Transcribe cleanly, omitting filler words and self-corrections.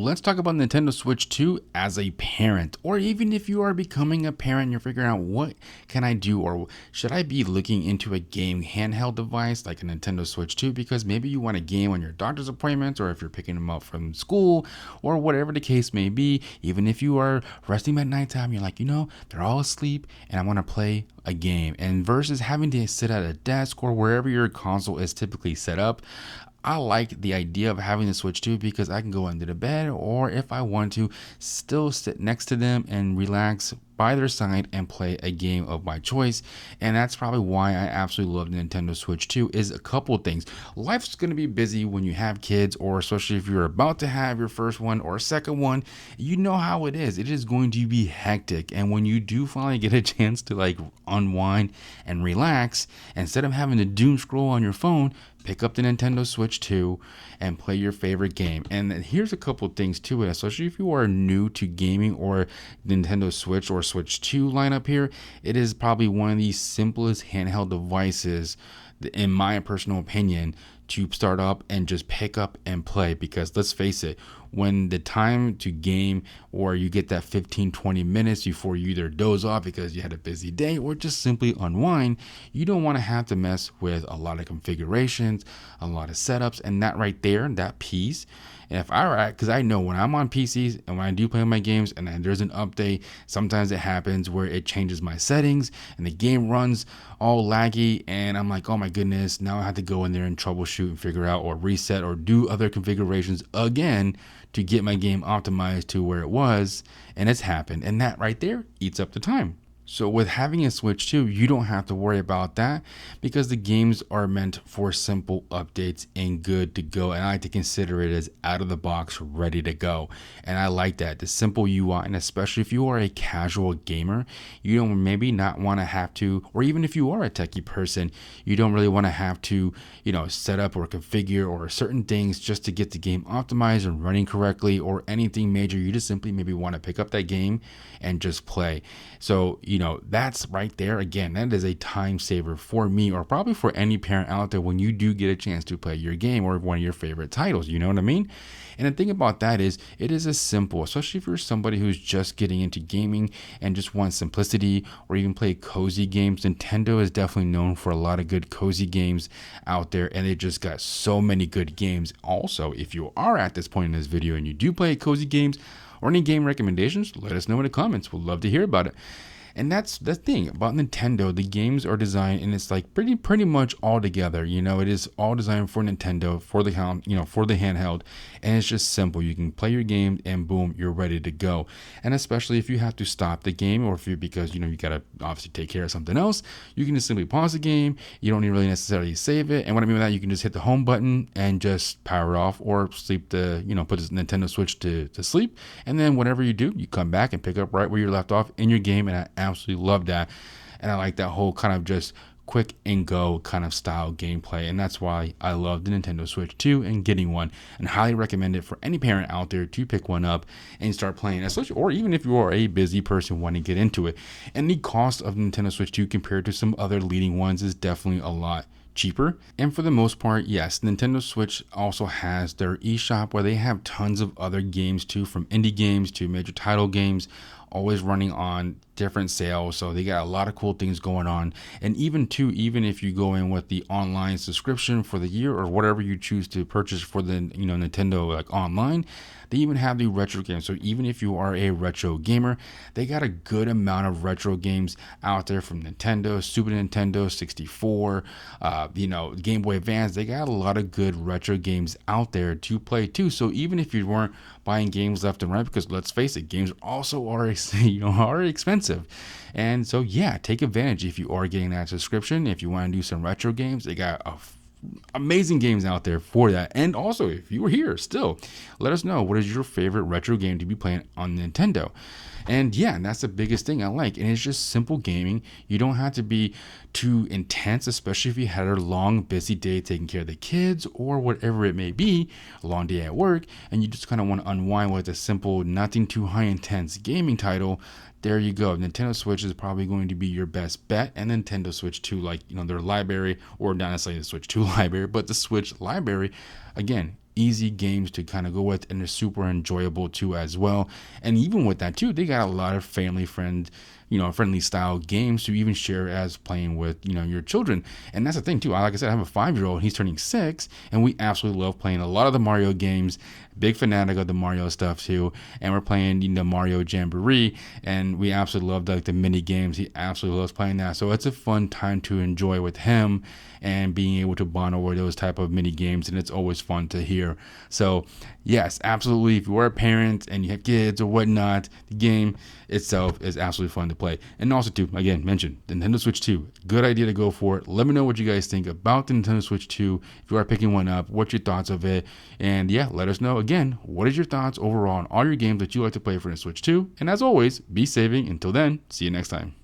Let's talk about Nintendo Switch 2 as a parent, or even if you are becoming a parent, you're figuring out what can I do, or should I be looking into a game handheld device like a Nintendo Switch 2 because maybe you want a game on your doctor's appointments, or if you're picking them up from school, or whatever the case may be. Even if you are resting at nighttime, you're like, they're all asleep and I want to play a game. And versus having to sit at a desk or wherever your console is typically set up, I like the idea of having the Switch 2 because I can go into the bed, or if I want to, still sit next to them and relax by their side and play a game of my choice. And that's probably why I absolutely love the Nintendo Switch 2 is a couple of things. Life's going to be busy when you have kids, or especially if you're about to have your first one or second one. You know how it is. It is going to be hectic. And when you do finally get a chance to unwind and relax, instead of having to doom scroll on your phone, pick up the Nintendo Switch 2 and play your favorite game. And here's a couple of things to it, especially if you are new to gaming or Nintendo Switch or Switch 2 lineup here. It is probably one of the simplest handheld devices, in my personal opinion, to start up and just pick up and play. Because let's face it, when the time to game, or you get that 15-20 minutes before you either doze off because you had a busy day or just simply unwind, you don't want to have to mess with a lot of configurations, a lot of setups. And that right there, that piece, if I were because I know when I'm on PCs and when I do play my games and then there's an update, sometimes it happens where it changes my settings and the game runs all laggy, and I'm like, oh my goodness, now I have to go in there and troubleshoot and figure out or reset or do other configurations again to get my game optimized to where it was. And it's happened, and that right there eats up the time. So with having a Switch 2, you don't have to worry about that because the games are meant for simple updates and good to go. And I like to consider it as out of the box, ready to go. And I like that, the simple UI. And especially if you are a casual gamer, you don't maybe not want to have to, or even if you are a techie person, you don't really want to have to, set up or configure or certain things just to get the game optimized and running correctly or anything major. You just simply maybe want to pick up that game and just play. So, that's right there. Again, that is a time saver for me, or probably for any parent out there when you do get a chance to play your game or one of your favorite titles. You know what I mean? And the thing about that is, it is as simple, especially if you're somebody who's just getting into gaming and just wants simplicity or even play cozy games. Nintendo is definitely known for a lot of good cozy games out there, and they just got so many good games. Also, if you are at this point in this video and you do play cozy games or any game recommendations, let us know in the comments. We'd love to hear about it. And that's the thing about Nintendo. The games are designed, and it's like pretty much all together. It is all designed for Nintendo, for the for the handheld, and it's just simple. You can play your game, and boom, you're ready to go. And especially if you have to stop the game, or if you because you gotta obviously take care of something else, you can just simply pause the game. You don't need really necessarily save it. And what I mean by that, you can just hit the home button and just power it off, or sleep the put this Nintendo Switch to sleep, and then whatever you do, you come back and pick up right where you left off in your game. And I absolutely love that, and I like that whole kind of just quick and go kind of style gameplay, and that's why I love the Nintendo Switch 2 and getting one, and highly recommend it for any parent out there to pick one up and start playing, especially, or even if you are a busy person wanting to get into it. And the cost of the Nintendo Switch 2 compared to some other leading ones is definitely a lot cheaper. And for the most part, yes, Nintendo Switch also has their eShop where they have tons of other games too, from indie games to major title games, always running on different sales. So they got a lot of cool things going on. And even if you go in with the online subscription for the year or whatever you choose to purchase for the Nintendo online, they even have the retro games. So even if you are a retro gamer, they got a good amount of retro games out there from Nintendo, Super Nintendo, 64, Game Boy Advance. They got a lot of good retro games out there to play too. So even if you weren't buying games left and right, because let's face it, games also are expensive. And so yeah, take advantage if you are getting that subscription. If you want to do some retro games, they got amazing games out there for that. And also, if you were here still, let us know what is your favorite retro game to be playing on Nintendo. And yeah, and that's the biggest thing I like. And it's just simple gaming. You don't have to be too intense, especially if you had a long, busy day taking care of the kids or whatever it may be, a long day at work, and you just kind of want to unwind with a simple, nothing too high intense gaming title. There you go. Nintendo Switch is probably going to be your best bet, and Nintendo Switch 2, their library, or not necessarily the Switch 2 library, but the Switch library, again, easy games to kind of go with, and they're super enjoyable too as well. And even with that too, they got a lot of family friend, friendly style games to even share as playing with, your children. And that's the thing too. Like I said, I have a 5-year-old. He's turning 6, and we absolutely love playing a lot of the Mario games. Big fanatic of the Mario stuff too. And we're playing the Mario Jamboree, and we absolutely love like the mini games. He absolutely loves playing that. So it's a fun time to enjoy with him and being able to bond over those type of mini games, and it's always fun to hear. So yes, absolutely, if you are a parent and you have kids or whatnot, the game itself is absolutely fun to play. And also too, again, mention the Nintendo Switch 2, good idea to go for it. Let me know what you guys think about the Nintendo Switch 2. If you are picking one up, what's your thoughts of it? And yeah, let us know again, what is your thoughts overall on all your games that you like to play for the Switch 2? And as always, be saving. Until then, see you next time.